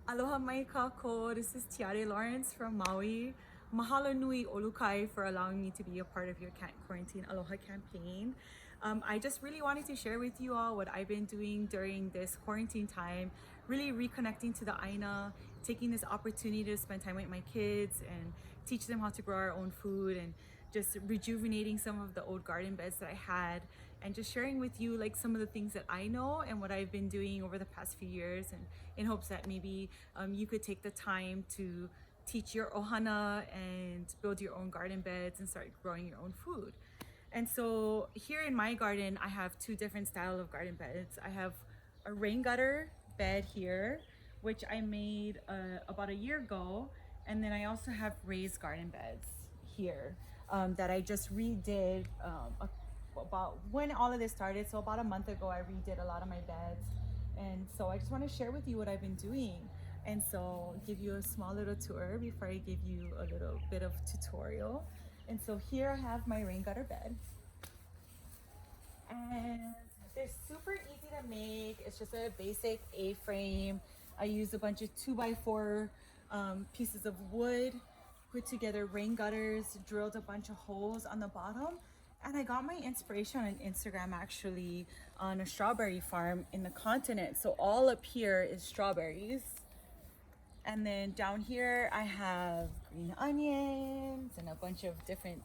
Aloha mai kako. This is Tiare Lawerence from Maui. Mahalo nui OluKai for allowing me to be a part of your quarantine Aloha campaign. I just really wanted to share with you all what I've been doing during this quarantine time, really reconnecting to the Aina, taking this opportunity to spend time with my kids and teach them how to grow our own food, and just rejuvenating some of the old garden beds that I had, and just sharing with you like some of the things that I know and what I've been doing over the past few years, and in hopes that maybe you could take the time to teach your ohana and build your own garden beds and start growing your own food. And so here in my garden, I have two different style of garden beds. I have a rain gutter bed here, which I made about a year ago. And then I also have raised garden beds here that I just redid about when all of this started. So about a month ago, I redid a lot of my beds. And so I just want to share with you what I've been doing. And so give you a small little tour before I give you a little bit of tutorial. And so here I have my rain gutter bed. And they're super easy to make. It's just a basic A-frame. I used a bunch of 2x4 pieces of wood, put together rain gutters, drilled a bunch of holes on the bottom. And I got my inspiration on Instagram, actually, on a strawberry farm in the continent. So all up here is strawberries. And then down here I have green onions and a bunch of different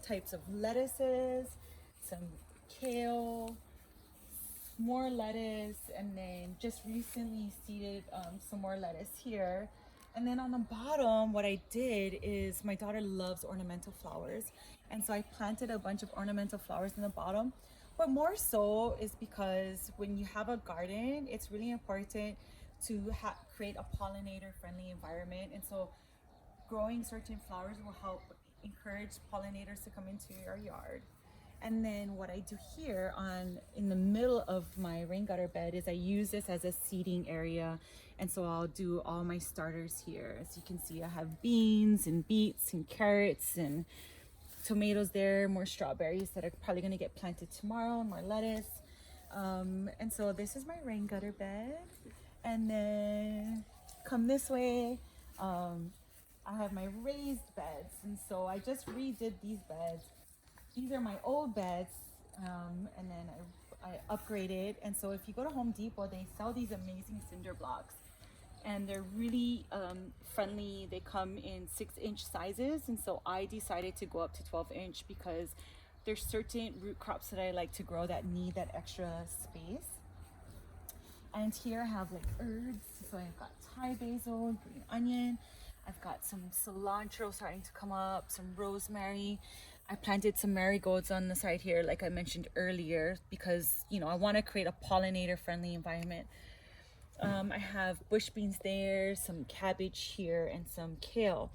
types of lettuces, some kale, more lettuce, and then just recently seeded some more lettuce here. And then on the bottom, what I did is, my daughter loves ornamental flowers, and so I planted a bunch of ornamental flowers in the bottom. But more so is because when you have a garden, it's really important to create a pollinator friendly environment. And so growing certain flowers will help encourage pollinators to come into your yard. And then what I do here in the middle of my rain gutter bed is I use this as a seeding area. And so I'll do all my starters here. As you can see, I have beans and beets and carrots and tomatoes there, more strawberries that are probably gonna get planted tomorrow, more lettuce. And so this is my rain gutter bed. And then come this way, I have my raised beds. And so I just redid these beds. These are my old beds, and then I upgraded. And so if you go to Home Depot, they sell these amazing cinder blocks, and they're really friendly. They come in 6-inch sizes, and so I decided to go up to 12-inch because there's certain root crops that I like to grow that need that extra space. And here I have like herbs. So I've got Thai basil, green onion. I've got some cilantro starting to come up, some rosemary. I planted some marigolds on the side here, like I mentioned earlier, because, you know, I want to create a pollinator friendly environment. I have bush beans there, some cabbage here, and some kale.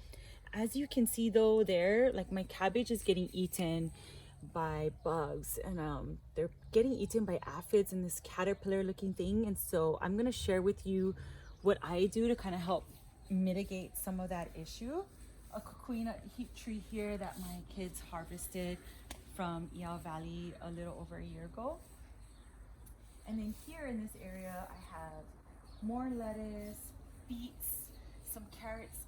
As you can see though there, like my cabbage is getting eaten by bugs, and they're getting eaten by aphids and this caterpillar looking thing. And so I'm gonna share with you what I do to kind of help mitigate some of that issue. A coquina heat tree here that my kids harvested from Iao Valley a little over a year ago. And then here in this area I have more lettuce, beets, some carrots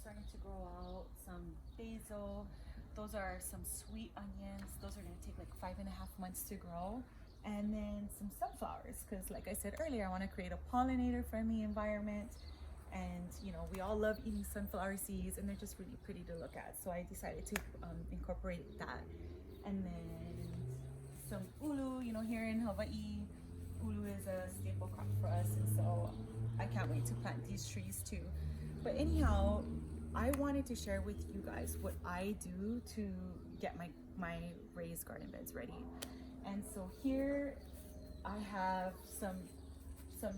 starting to grow out, some basil. Those are some sweet onions. Those are gonna take like 5.5 months to grow. And then some sunflowers, because like I said earlier, I want to create a pollinator friendly environment. And you know, we all love eating sunflower seeds, and they're just really pretty to look at. So I decided to incorporate that. And then some ulu. You know, here in Hawaii, ulu is a staple crop for us, and so I can't wait to plant these trees too. But anyhow, I wanted to share with you guys what I do to get my raised garden beds ready. And so here I have some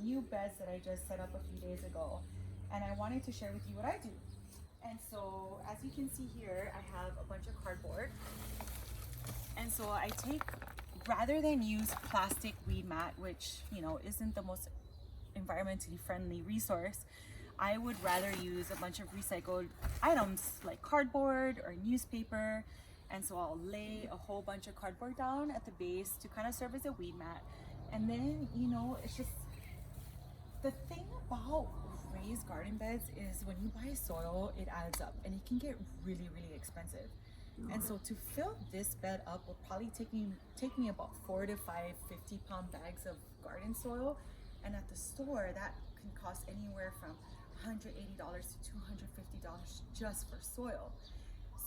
new beds that I just set up a few days ago, and I wanted to share with you what I do. And so as you can see here, I have a bunch of cardboard. And so I take, rather than use plastic weed mat, which, you know, isn't the most environmentally friendly resource, I would rather use a bunch of recycled items like cardboard or newspaper. And so I'll lay a whole bunch of cardboard down at the base to kind of serve as a weed mat. And then, you know, it's just the thing about raised garden beds is when you buy soil, it adds up and it can get really, really expensive. And so to fill this bed up will probably take me about 4 to 5 50-pound bags of garden soil. And at the store, that can cost anywhere from $180 to $250 just for soil.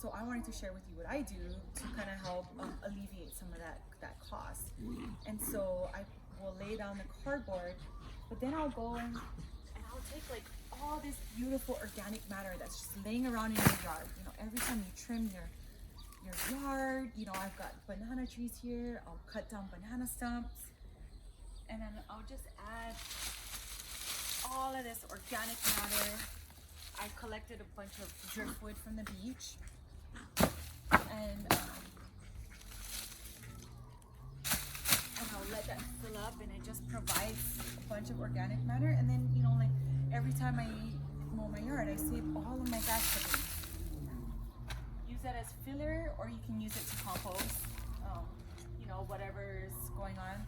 So I wanted to share with you what I do to kind of help alleviate some of that cost. And so I will lay down the cardboard, but then I'll go and I'll take like all this beautiful organic matter that's just laying around in your yard. You know, every time you trim your yard, you know, I've got banana trees here. I'll cut down banana stumps, and then I'll just add all of this organic matter. I collected a bunch of driftwood from the beach, and I'll let that fill up, and it just provides a bunch of organic matter. And then, you know, like every time I mow my yard, I save all of my grass clippings. Use that as filler, or you can use it to compost, you know, whatever's going on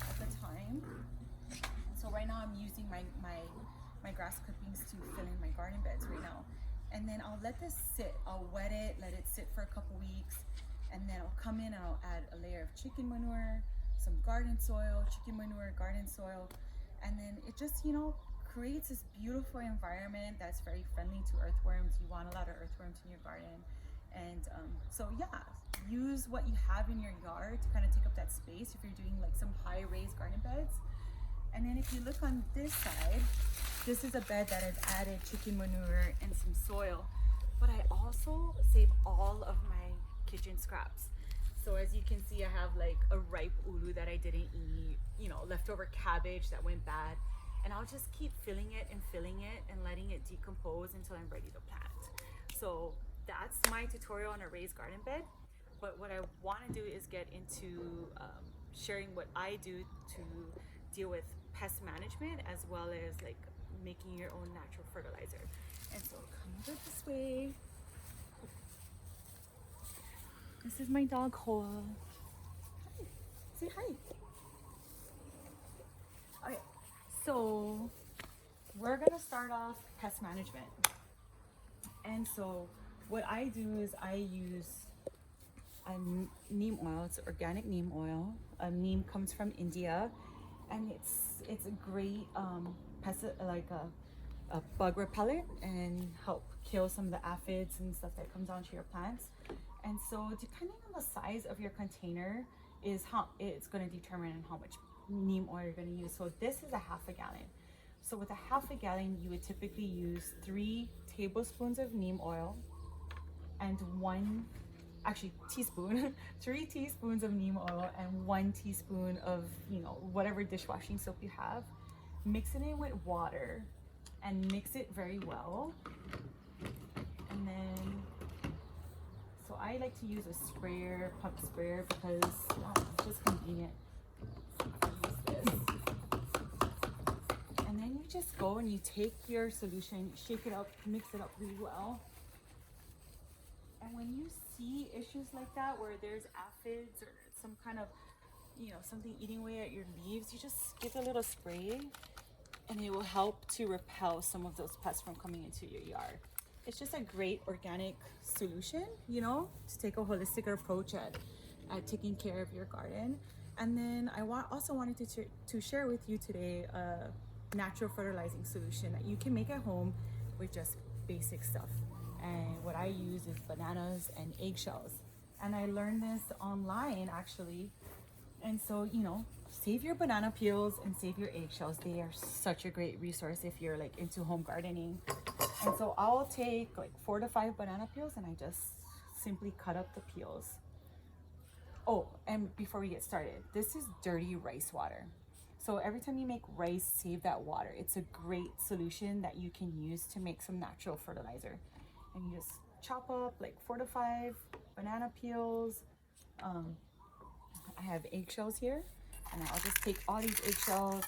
at the time. And so right now I'm using my grass clippings to fill in my garden beds right now. And then I'll let this sit. I'll wet it, let it sit for a couple weeks, and then I'll come in and I'll add a layer of chicken manure, some garden soil, chicken manure, garden soil, and then it just, you know, creates this beautiful environment that's very friendly to earthworms. You want a lot of earthworms in your garden. And so yeah, use what you have in your yard to kind of take up that space if you're doing like some high raised garden beds. And then if you look on this side, this is a bed that I've added chicken manure and some soil, but I also save all of my kitchen scraps. So as you can see, I have like a ripe ulu that I didn't eat, you know, leftover cabbage that went bad, and I'll just keep filling it and letting it decompose until I'm ready to plant. So that's my tutorial on a raised garden bed. But what I want to do is get into sharing what I do to deal with pest management, as well as like making your own natural fertilizer. And so come over this way. This is my dog Hoa. Hi. Say hi. Okay, so we're gonna start off pest management. And so what I do is I use neem oil. It's organic neem oil. Neem comes from India, and it's a great like a bug repellent, and help kill some of the aphids and stuff that comes onto your plants. And so depending on the size of your container is how it's going to determine how much neem oil you're going to use. So this is a half a gallon. So with a half a gallon, you would typically use 3 tablespoons of neem oil and 3 teaspoons of neem oil and 1 teaspoon of, you know, whatever dishwashing soap you have. Mix it in with water and mix it very well. And then, so I like to use a pump sprayer, because it's just convenient. Use this. And then you just go and you take your solution, shake it up, mix it up really well. And when you see issues like that, where there's aphids or some kind of, you know, something eating away at your leaves, you just give a little spray, and it will help to repel some of those pests from coming into your yard. It's just a great organic solution, you know, to take a holistic approach at taking care of your garden. And then I also wanted to share with you today a natural fertilizing solution that you can make at home with just basic stuff. And what I use is bananas and eggshells. And I learned this online, actually. And so, you know, save your banana peels and save your eggshells. They are such a great resource if you're like into home gardening. And so I'll take like 4 to 5 banana peels, and I just simply cut up the peels. Oh, and before we get started, this is dirty rice water. So every time you make rice, save that water. It's a great solution that you can use to make some natural fertilizer. And you just chop up like 4 to 5 banana peels. I have eggshells here, and I'll just take all these eggshells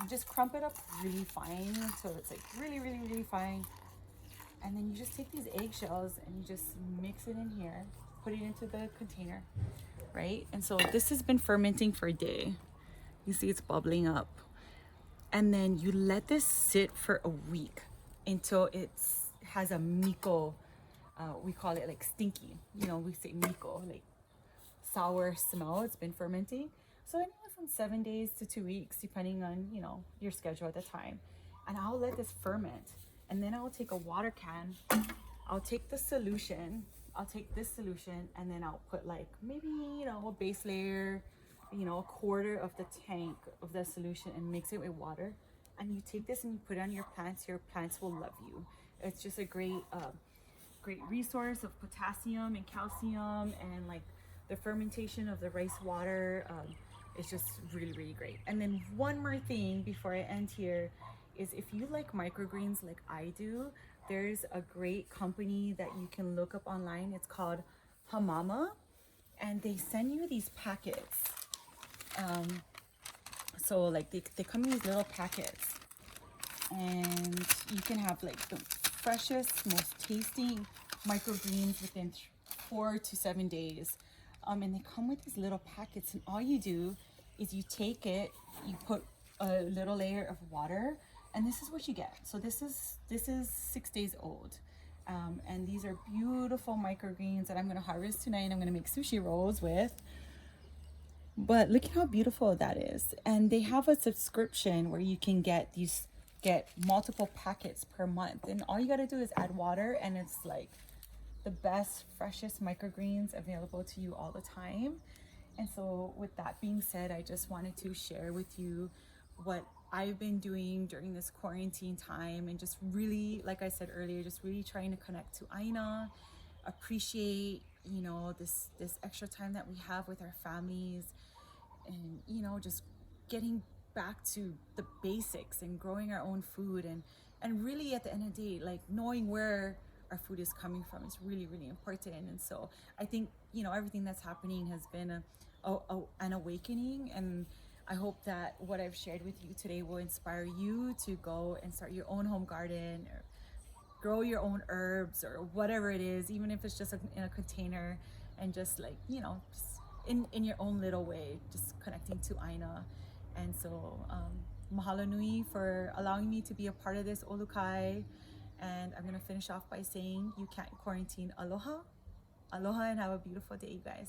and just crump it up really fine until it's like really, really, really fine. And then you just take these eggshells and you just mix it in here, put it into the container, right? And so this has been fermenting for a day. You see it's bubbling up. And then you let this sit for a week until it has a miko. We call it like stinky. You know, we say miko, like sour smell. It's been fermenting. So anywhere from 7 days to 2 weeks, depending on, you know, your schedule at the time. And I'll let this ferment. And then I'll take a water can. I'll take the solution. I'll take this solution and then I'll put like maybe, you know, a base layer, you know, a quarter of the tank of the solution and mix it with water. And you take this and you put it on your plants will love you. It's just a great resource of potassium and calcium, and like the fermentation of the rice water is just really great. And then one more thing before I end here is, if you like microgreens like I do, there's a great company that you can look up online. It's called Hamama, and they send you these packets. So like they come in these little packets, and you can have like the freshest, most tasting microgreens within 4 to 7 days. And they come with these little packets, and all you do is you take it, you put a little layer of water, and this is what you get. So this is 6 days old. And these are beautiful microgreens that I'm gonna harvest tonight and I'm gonna make sushi rolls with. But look at how beautiful that is. And they have a subscription where you can get multiple packets per month. And all you gotta do is add water, and it's like the best, freshest microgreens available to you all the time. And so with that being said, I just wanted to share with you what I've been doing during this quarantine time, and just really, like I said earlier, just really trying to connect to Aina, appreciate, you know, this extra time that we have with our families, and, you know, just getting back to the basics and growing our own food, and really at the end of the day, like knowing where our food is coming from is really important. And so I think, you know, everything that's happening has been an awakening, and I hope that what I've shared with you today will inspire you to go and start your own home garden, or grow your own herbs, or whatever it is, even if it's just in a container, and just like, you know, just in your own little way, just connecting to Aina. And so mahalo nui for allowing me to be a part of this OluKai. And I'm gonna finish off by saying, you can't quarantine. Aloha, aloha, and have a beautiful day, you guys.